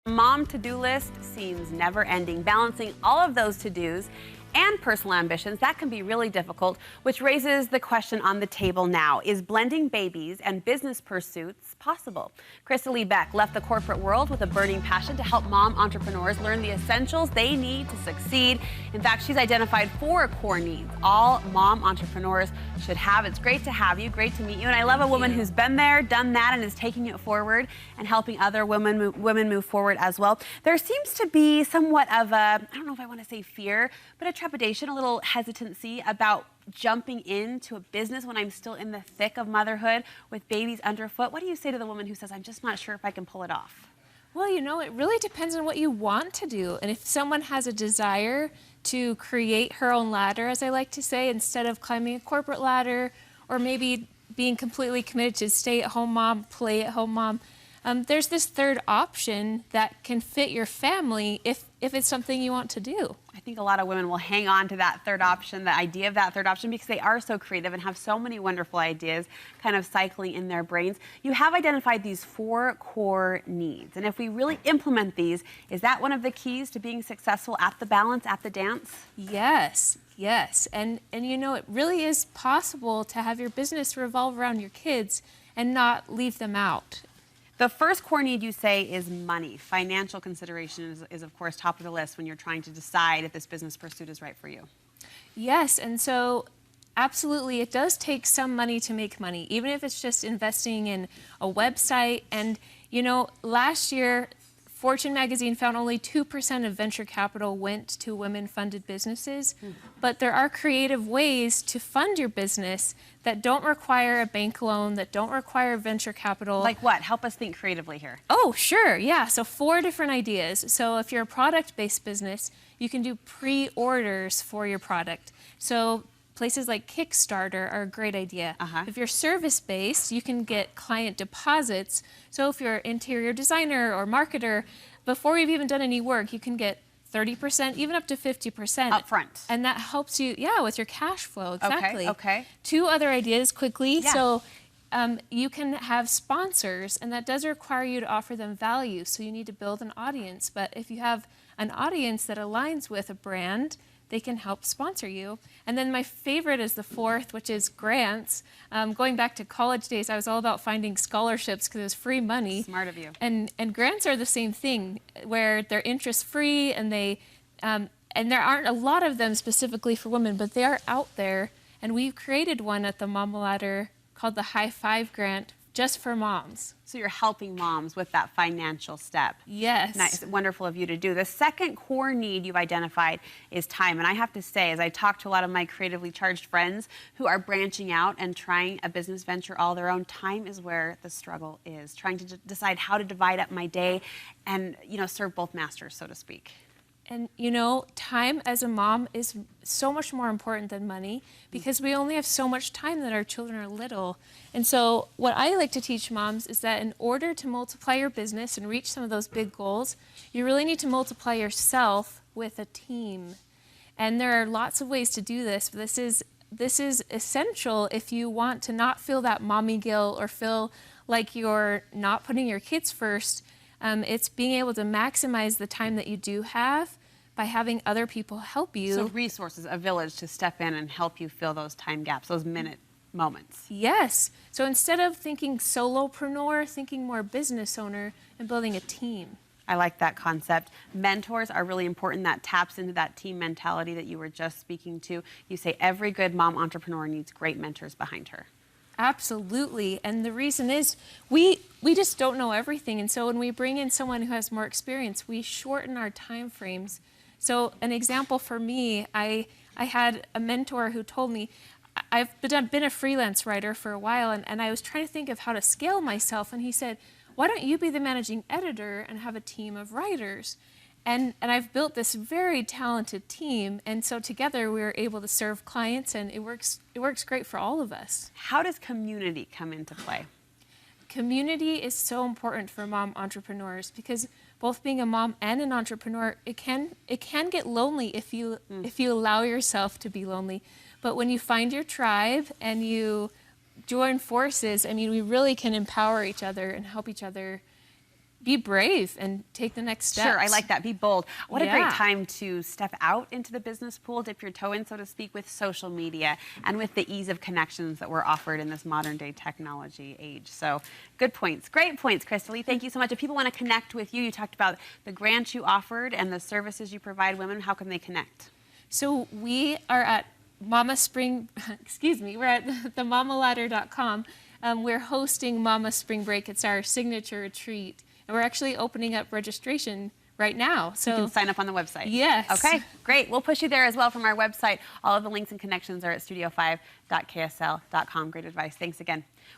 Mom to-do list seems never-ending. Balancing all of those to-dos and personal ambitions, that can be really difficult, which raises the question on the table now. Is blending babies and business pursuits possible? Crystalee Beck left the corporate world with a burning passion to help mom entrepreneurs learn the essentials they need to succeed. In fact, she's identified 4 core needs all mom entrepreneurs should have. It's great to have you, great to meet you, and I love a woman who's been there, done that, and is taking it forward and helping other women move forward as well. There seems to be somewhat of a, I don't know if I want to say fear, but a trepidation, a little hesitancy about jumping into a business when I'm still in the thick of motherhood with babies underfoot. What do you say to the woman who says, I'm just not sure if I can pull it off? Well, you know, it really depends on what you want to do. And if someone has a desire to create her own ladder, as I like to say, instead of climbing a corporate ladder, or maybe being completely committed to stay-at-home mom, play-at-home mom, there's this third option that can fit your family if it's something you want to do. I think a lot of women will hang on to that third option, the idea of that third option, because they are so creative and have so many wonderful ideas kind of cycling in their brains. You have identified these 4 core needs. And if we really implement these, is that one of the keys to being successful at the balance, at the dance? Yes, yes. And you know, it really is possible to have your business revolve around your kids and not leave them out. The first core need you say is money. Financial consideration is of course top of the list when you're trying to decide if this business pursuit is right for you. Yes, and so absolutely it does take some money to make money, even if it's just investing in a website. And you know, last year Fortune magazine found only 2% of venture capital went to women-funded businesses, but there are creative ways to fund your business that don't require a bank loan, that don't require venture capital. Like what? Help us think creatively here. Oh, sure, yeah. So 4 different ideas. So if you're a product-based business, you can do pre-orders for your product. So places like Kickstarter are a great idea. If you're service-based, you can get client deposits. So if you're an interior designer or marketer, before you've even done any work, you can get 30%, even up to 50%. Up front. And that helps you, yeah, with your cash flow, exactly. Okay. 2 other ideas quickly. Yeah. So you can have sponsors, and that does require you to offer them value. So you need to build an audience. But if you have an audience that aligns with a brand, they can help sponsor you. And then my favorite is the 4th, which is grants. Going back to college days, I was all about finding scholarships because it was free money. Smart of you. And grants are the same thing, where they're interest-free, and and there aren't a lot of them specifically for women, but they are out there. And we've created one at the Mama Ladder called the High Five Grant, just for moms. So you're helping moms with that financial step. Yes. Nice, wonderful of you to do. The second core need you've identified is time. And I have to say, as I talk to a lot of my creatively charged friends who are branching out and trying a business venture all their own, time is where the struggle is. Trying to decide how to divide up my day and, you know, serve both masters, so to speak. And you know, time as a mom is so much more important than money, because we only have so much time that our children are little. And so what I like to teach moms is that in order to multiply your business and reach some of those big goals, you really need to multiply yourself with a team. And there are lots of ways to do this. This is essential if you want to not feel that mommy guilt or feel like you're not putting your kids first. It's being able to maximize the time that you do have by having other people help you. So resources, a village to step in and help you fill those time gaps, those minute moments. Yes. So instead of thinking solopreneur, thinking more business owner and building a team. I like that concept. Mentors are really important. That taps into that team mentality that you were just speaking to. You say every good mom entrepreneur needs great mentors behind her. Absolutely. And the reason is we just don't know everything. And so when we bring in someone who has more experience, we shorten our time frames. So an example for me, I had a mentor who told me, I've been a freelance writer for a while, and I was trying to think of how to scale myself. And he said, why don't you be the managing editor and have a team of writers? And I've built this very talented team, and so together we were able to serve clients, and it works great for all of us. How does community come into play? Community is so important for mom entrepreneurs, because both being a mom and an entrepreneur, it can get lonely if you allow yourself to be lonely. But when you find your tribe and you join forces, I mean, we really can empower each other and help each other be brave and take the next step. Sure, I like that. Be bold. What a great Yeah. time to step out into the business pool, dip your toe in, so to speak, with social media and with the ease of connections that we're offered in this modern day technology age. So good points. Great points, Crystalee. Thank you so much. If people want to connect with you, you talked about the grant you offered and the services you provide women. How can they connect? So we are at Mama Spring, excuse me, we're at themamaladder.com. We're hosting Mama Spring Break. It's our signature retreat. And we're actually opening up registration right now. So You can sign up on the website. Yes. Okay, great. We'll push you there as well from our website. All of the links and connections are at studio5.ksl.com. Great advice. Thanks again.